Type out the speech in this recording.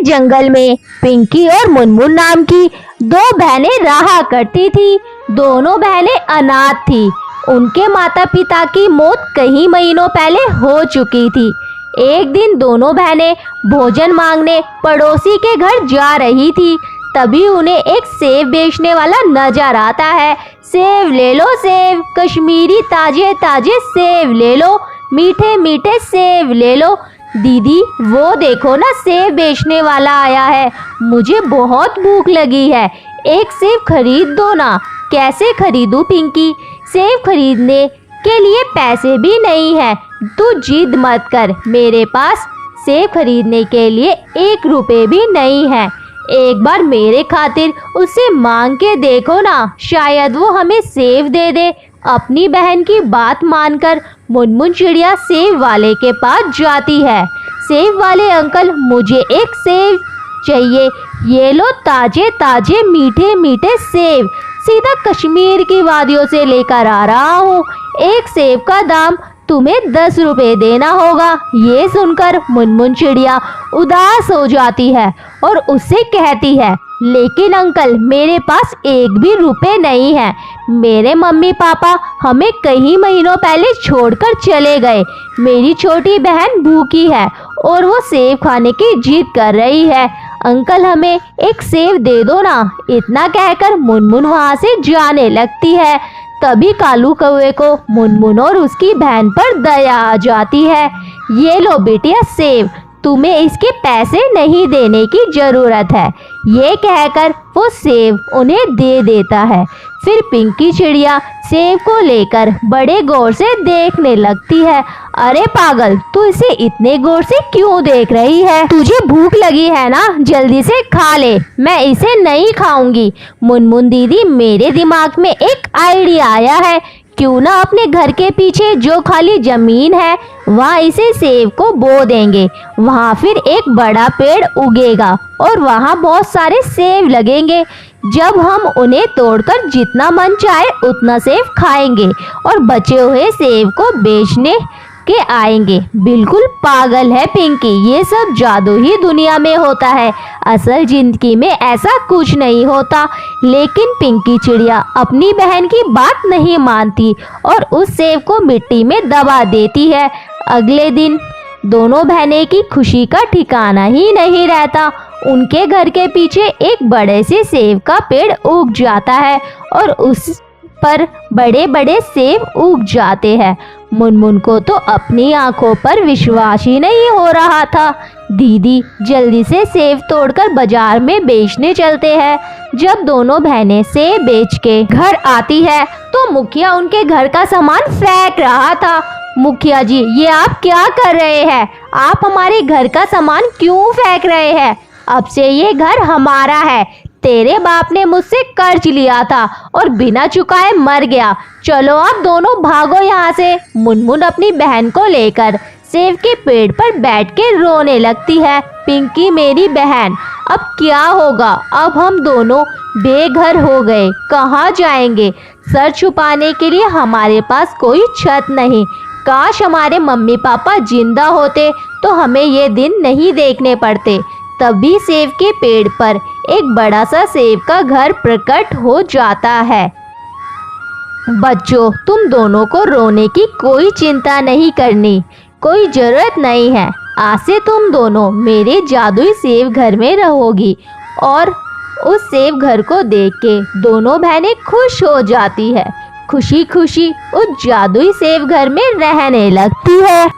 एक जंगल में पिंकी और मुनमुन नाम की दो बहनें रहा करती थी। दोनों बहनें अनाथ थी। उनके माता पिता की मौत कई महीनों पहले हो चुकी थी। एक दिन दोनों बहनें भोजन मांगने पड़ोसी के घर जा रही थी। तभी उन्हें एक सेब बेचने वाला नजर आता है। सेब ले लो सेब, कश्मीरी ताजे ताजे सेब ले लो, मीठे मीठे सेब ले लो। दीदी वो देखो ना, सेब बेचने वाला आया है, मुझे बहुत भूख लगी है, एक सेब खरीद दो ना। कैसे खरीदूं पिंकी, सेब खरीदने के लिए पैसे भी नहीं है। तू जिद मत कर, मेरे पास सेब खरीदने के लिए 1 रुपए भी नहीं है। एक बार मेरे खातिर उससे मांग के देखो ना, शायद वो हमें सेब दे दे। अपनी बहन की बात मानकर मुनमुन चिड़िया सेब वाले के पास जाती है। सेब वाले अंकल, मुझे एक सेब चाहिए, ये लो ताजे ताजे मीठे मीठे सेब, सीधा कश्मीर की वादियों से लेकर आ रहा हूँ। एक सेब का दाम तुम्हें 10 रुपए देना होगा। ये सुनकर मुनमुन चिड़िया उदास हो जाती है और उससे कहती है, लेकिन अंकल मेरे पास 1 भी रुपए नहीं है। मेरे मम्मी पापा हमें कई महीनों पहले छोड़कर चले गए। मेरी छोटी बहन भूखी है और वो सेब खाने की जिद कर रही है। अंकल हमें एक सेब दे दो ना। इतना कहकर मुनमुन वहाँ से जाने लगती है। तभी कालू कौवे को मुनमुन और उसकी बहन पर दया आ जाती है। ये लो बेटिया सेब, तुम्हें इसके पैसे नहीं देने की जरूरत है। ये कहकर वो सेब उन्हें दे देता है। फिर पिंकी चिड़िया सेब को लेकर बड़े गौर से देखने लगती है। अरे पागल, तू इसे इतने गौर से क्यों देख रही है? तुझे भूख लगी है ना, जल्दी से खा ले, मैं इसे नहीं खाऊंगी। मुनमुन दीदी, मेरे दिमाग में एक आइडिया आया है, क्यों ना अपने घर के पीछे जो खाली जमीन है वहाँ इसे सेब को बो देंगे। वहाँ फिर एक बड़ा पेड़ उगेगा और वहाँ बहुत सारे सेब लगेंगे। जब हम उन्हें तोड़कर जितना मन चाहे उतना सेब खाएंगे और बचे हुए सेब को बेचने के आएंगे। बिल्कुल पागल है पिंकी, ये सब जादू ही दुनिया में होता है, असल जिंदगी में ऐसा कुछ नहीं होता। लेकिन पिंकी चिड़िया अपनी बहन की बात नहीं मानती और उस सेब को मिट्टी में दबा देती है। अगले दिन दोनों बहनें की खुशी का ठिकाना ही नहीं रहता। उनके घर के पीछे एक बड़े से सेब का पेड़ उग जाता है और उस पर बड़े बड़े सेब उग जाते हैं। मुनमुन को तो अपनी आंखों पर विश्वास ही नहीं हो रहा था। दीदी जल्दी से सेब तोड़कर बाजार में बेचने चलते हैं। जब दोनों बहनें सेब बेच के घर आती है तो मुखिया उनके घर का सामान फेंक रहा था। मुखिया जी, ये आप क्या कर रहे हैं? आप हमारे घर का सामान क्यों फेंक रहे हैं? अब से ये घर हमारा है। तेरे बाप ने मुझसे कर्ज लिया था और बिना चुकाए मर गया। चलो आप दोनों भागो यहाँ से। मुनमुन अपनी बहन को लेकर सेब के पेड़ पर बैठ के रोने लगती है। पिंकी मेरी बहन, अब क्या होगा? अब हम दोनों बेघर हो गए, कहाँ जाएंगे? सर छुपाने के लिए हमारे पास कोई छत नहीं। काश हमारे मम्मी पापा जिंदा होते तो हमें ये दिन नहीं देखने पड़ते। तभी सेब के पेड़ पर एक बड़ा सा सेब का घर प्रकट हो जाता है। बच्चों, तुम दोनों को रोने की कोई चिंता नहीं करनी, कोई जरूरत नहीं है। आज से तुम दोनों मेरे जादुई सेब घर में रहोगी। और उस सेब घर को देख के दोनों बहनें खुश हो जाती है। खुशी खुशी उस जादुई सेब घर में रहने लगती है।